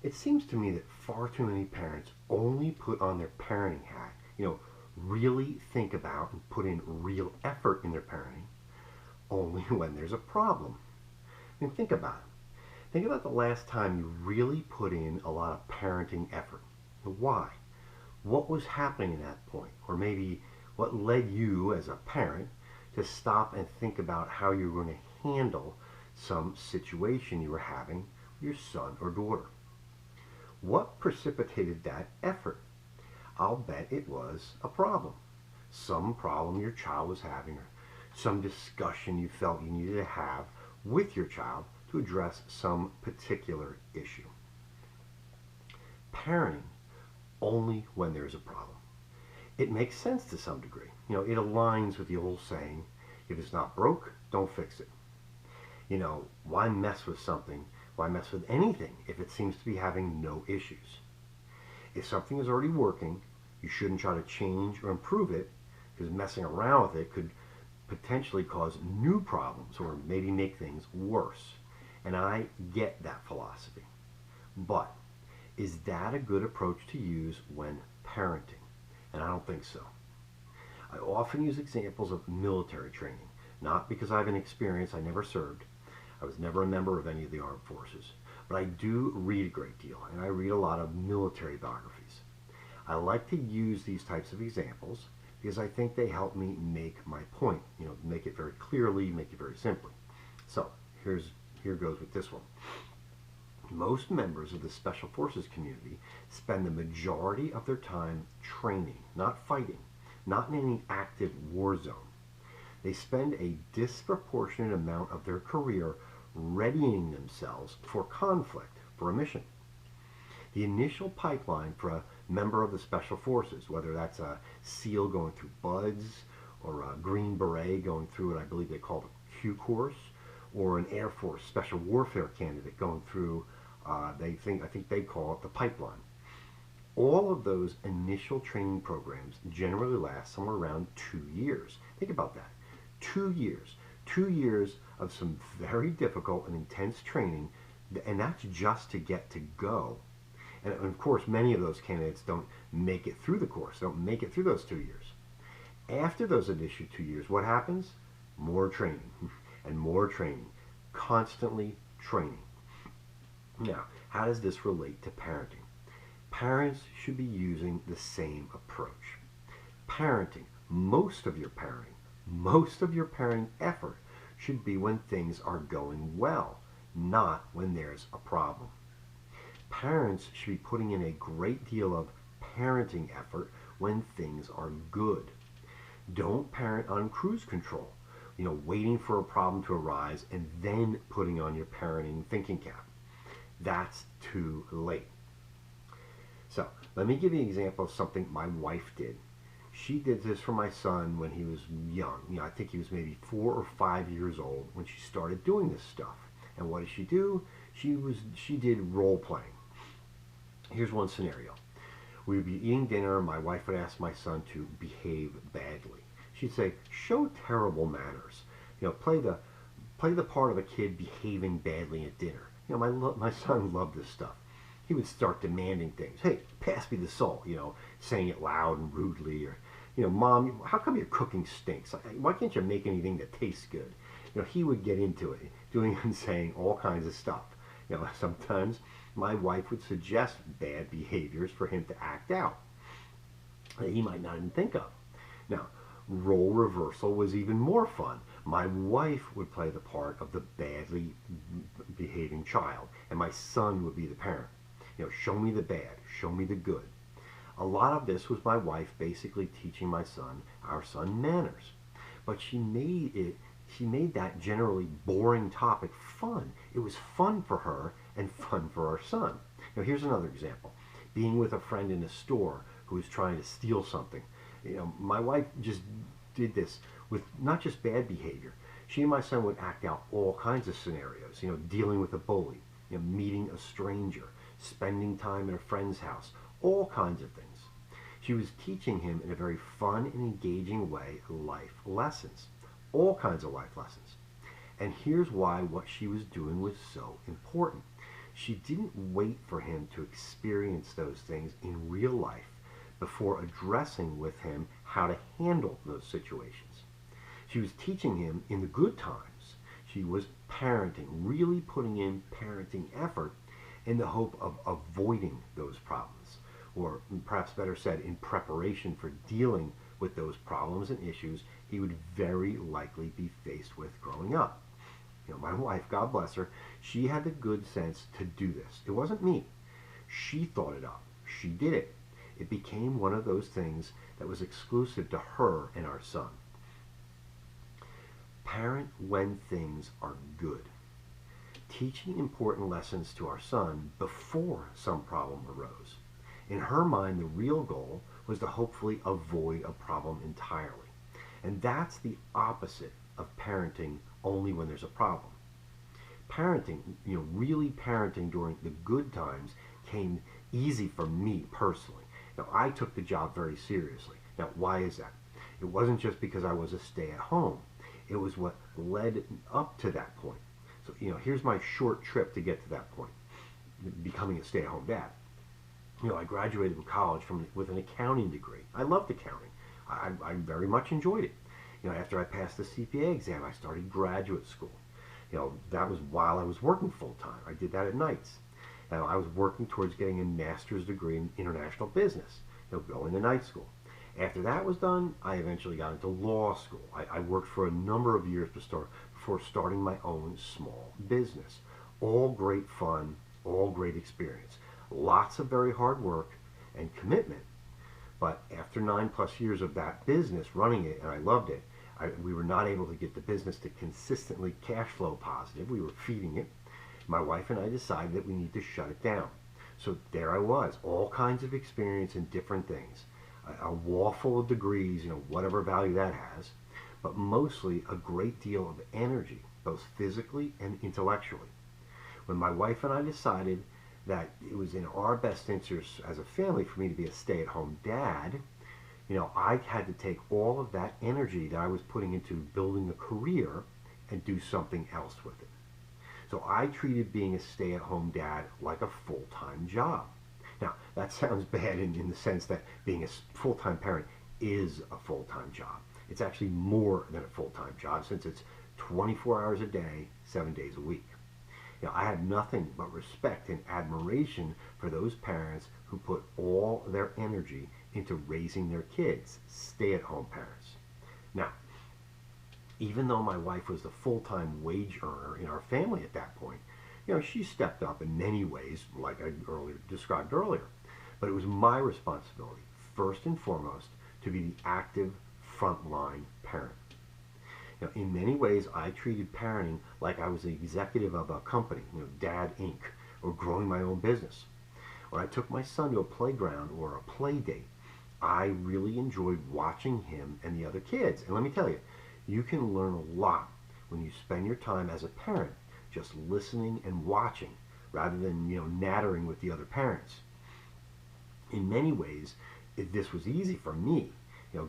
It seems to me that far too many parents only put on their parenting hat, really think about and put in real effort in their parenting only when there's a problem. I mean, think about it. Think about the last time you really put in a lot of parenting effort. Why? What was happening at that point? Or maybe what led you as a parent to stop and think about how you were going to handle some situation you were having with your son or daughter? What precipitated that effort? I'll bet it was a problem. Some problem your child was having, or some discussion you felt you needed to have with your child to address some particular issue. Parenting only when there's a problem. It makes sense to some degree. It aligns with the old saying, if it's not broke, don't fix it. Why mess with something? Why mess with anything if it seems to be having no issues? If something is already working, you shouldn't try to change or improve it, because messing around with it could potentially cause new problems or maybe make things worse. And I get that philosophy. But is that a good approach to use when parenting? And I don't think so. I often use examples of military training, not because I have an experience. I never served. I was never a member of any of the armed forces. But I do read a great deal, and I read a lot of military biographies. I like to use these types of examples because I think they help me make my point, make it very clearly, make it very simply. So here goes with this one. Most members of the Special Forces community spend the majority of their time training, not fighting, not in any active war zone. They spend a disproportionate amount of their career readying themselves for conflict, for a mission. The initial pipeline for a member of the Special Forces, whether that's a SEAL going through BUDS, or a Green Beret going through what I believe they call the Q course, or an Air Force Special Warfare candidate going through, I think they call it the pipeline. All of those initial training programs generally last somewhere around 2 years. Think about that. 2 years. 2 years of some very difficult and intense training, and that's just to get to go. And of course, many of those candidates don't make it through the course, don't make it through those 2 years. After those initial 2 years, what happens? More training and more training, constantly training. Now, how does this relate to parenting? Parents should be using the same approach. Parenting, most of your parenting effort should be when things are going well, not when there's a problem. Parents should be putting in a great deal of parenting effort when things are good. Don't parent on cruise control, waiting for a problem to arise and then putting on your parenting thinking cap. That's too late. So let me give you an example of something my wife did. She did this for my son when he was young. I think he was maybe 4 or 5 years old when she started doing this stuff. And what did she do? She did role playing. Here's one scenario. We would be eating dinner and my wife would ask my son to behave badly. She'd say, "Show terrible manners. Play the part of a kid behaving badly at dinner." My son loved this stuff. He would start demanding things. "Hey, pass me the salt," saying it loud and rudely. Or, "Mom, how come your cooking stinks? Why can't you make anything that tastes good?" He would get into it, doing and saying all kinds of stuff. Sometimes my wife would suggest bad behaviors for him to act out that he might not even think of. Now, role reversal was even more fun. My wife would play the part of the badly behaving child, and my son would be the parent. Show me the bad, show me the good. A lot of this was my wife basically teaching our son manners. But she made that generally boring topic fun. It was fun for her and fun for our son. Here's another example. Being with a friend in a store who was trying to steal something. My wife just did this with not just bad behavior. She and my son would act out all kinds of scenarios, dealing with a bully, meeting a stranger, spending time at a friend's house, all kinds of things. She was teaching him in a very fun and engaging way life lessons, all kinds of life lessons. And here's why what she was doing was so important. She didn't wait for him to experience those things in real life before addressing with him how to handle those situations. She was teaching him in the good times. She was parenting, really putting in parenting effort in the hope of avoiding those problems, or perhaps better said, in preparation for dealing with those problems and issues he would very likely be faced with growing up. My wife, God bless her, she had the good sense to do this. It wasn't me. She thought it up. She did it. It became one of those things that was exclusive to her and our son. Parent when things are good. Teaching important lessons to our son before some problem arose. In her mind, the real goal was to hopefully avoid a problem entirely. And that's the opposite of parenting only when there's a problem. Parenting, really parenting during the good times came easy for me personally. Now, I took the job very seriously. Now, why is that? It wasn't just because I was a stay-at-home. It was what led up to that point. So, here's my short trip to get to that point, becoming a stay-at-home dad. I graduated from college with an accounting degree. I loved accounting. I very much enjoyed it. After I passed the CPA exam, I started graduate school. That was while I was working full-time. I did that at nights. I was working towards getting a master's degree in international business, going to night school. After that was done, I eventually got into law school. I worked for a number of years before starting my own small business. All great fun, all great experience. Lots of very hard work and commitment. But after 9+ years of that business, running it, and I loved it, we were not able to get the business to consistently cash flow positive. We were feeding it. My wife and I decided that we need to shut it down. So there I was, all kinds of experience in different things. A wall full of degrees, whatever value that has, but mostly a great deal of energy, both physically and intellectually. When my wife and I decided that it was in our best interest as a family for me to be a stay-at-home dad, I had to take all of that energy that I was putting into building a career and do something else with it. So I treated being a stay-at-home dad like a full-time job. Now, that sounds bad in the sense that being a full-time parent is a full-time job. It's actually more than a full-time job since it's 24 hours a day, 7 days a week. I have nothing but respect and admiration for those parents who put all their energy into raising their kids, stay-at-home parents. Now, even though my wife was the full-time wage earner in our family at that point, she stepped up in many ways, like I described earlier. But it was my responsibility, first and foremost, to be the active, frontline parent. In many ways, I treated parenting like I was the executive of a company, Dad Inc., or growing my own business. When I took my son to a playground or a play date, I really enjoyed watching him and the other kids. And let me tell you, you can learn a lot when you spend your time as a parent just listening and watching rather than, nattering with the other parents. In many ways, this was easy for me.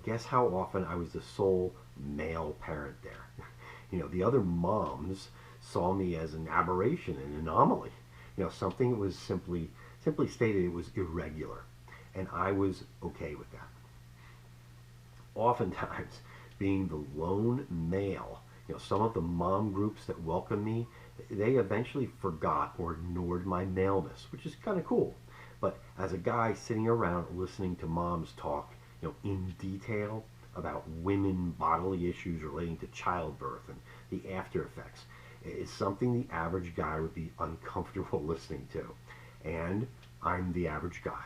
Guess how often I was the sole male parent there. The other moms saw me as an aberration, an anomaly. Something that was simply stated it was irregular. And I was okay with that. Oftentimes, being the lone male, some of the mom groups that welcomed me, they eventually forgot or ignored my maleness, which is kind of cool. But as a guy sitting around listening to moms talk, in detail about women bodily issues relating to childbirth and the after effects, is something the average guy would be uncomfortable listening to. And I'm the average guy.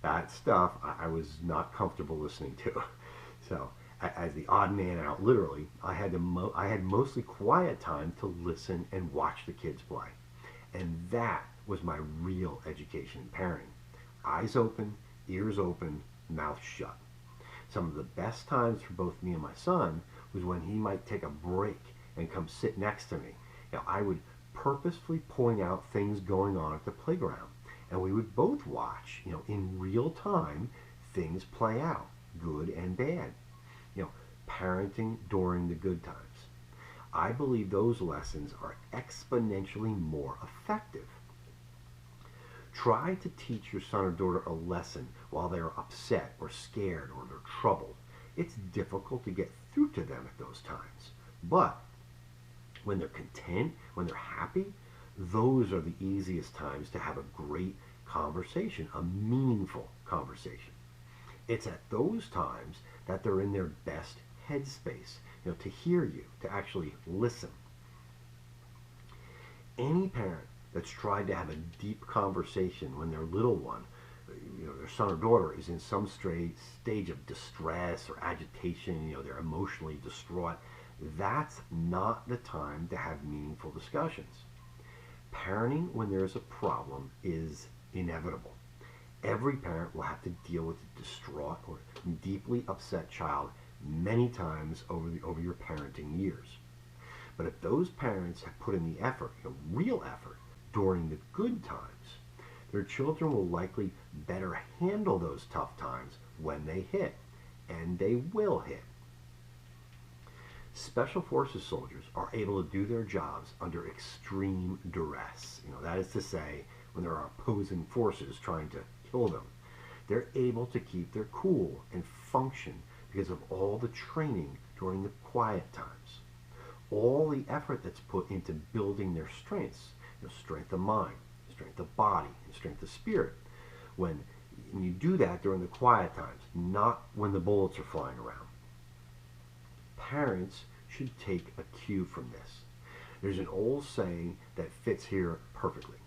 That stuff I was not comfortable listening to. So as the odd man out, literally, I had mostly quiet time to listen and watch the kids play. And that was my real education in parenting. Eyes open, ears open, mouth shut. Some of the best times for both me and my son was when he might take a break and come sit next to me. I would purposefully point out things going on at the playground, and we would both watch, in real time, things play out, good and bad. Parenting during the good times. I believe those lessons are exponentially more effective. Try to teach your son or daughter a lesson while they are upset or scared or they're troubled. It's difficult to get through to them at those times. But when they're content, when they're happy, those are the easiest times to have a great conversation, a meaningful conversation. It's at those times that they're in their best headspace, to hear you, to actually listen. Any parent that's tried to have a deep conversation when their little one, their son or daughter, is in some stage of distress or agitation, they're emotionally distraught, that's not the time to have meaningful discussions. Parenting when there's a problem is inevitable. Every parent will have to deal with a distraught or deeply upset child many times over your parenting years. But if those parents have put in the effort, real effort, during the good times, their children will likely better handle those tough times when they hit. And they will hit. Special Forces soldiers are able to do their jobs under extreme duress. That is to say, when there are opposing forces trying to kill them. They're able to keep their cool and function because of all the training during the quiet times. All the effort that's put into building their strengths, strength of mind, strength of body, and strength of spirit. When you do that during the quiet times, not when the bullets are flying around. Parents should take a cue from this. There's an old saying that fits here perfectly.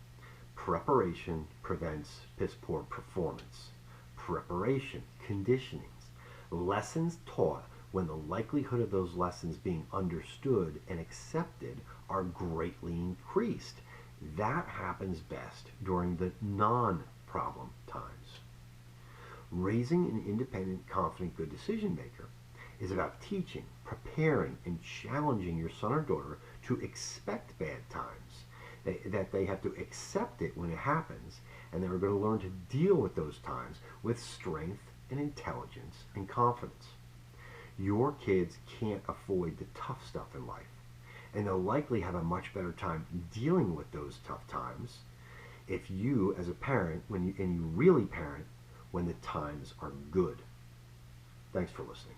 Preparation prevents piss poor performance. Preparation, conditionings, lessons taught when the likelihood of those lessons being understood and accepted are greatly increased. That happens best during the non-problem times. Raising an independent, confident, good decision maker is about teaching, preparing, and challenging your son or daughter to expect bad times, that they have to accept it when it happens, and they're going to learn to deal with those times with strength and intelligence and confidence. Your kids can't avoid the tough stuff in life, and they'll likely have a much better time dealing with those tough times if you, as a parent, and you really parent when the times are good. Thanks for listening.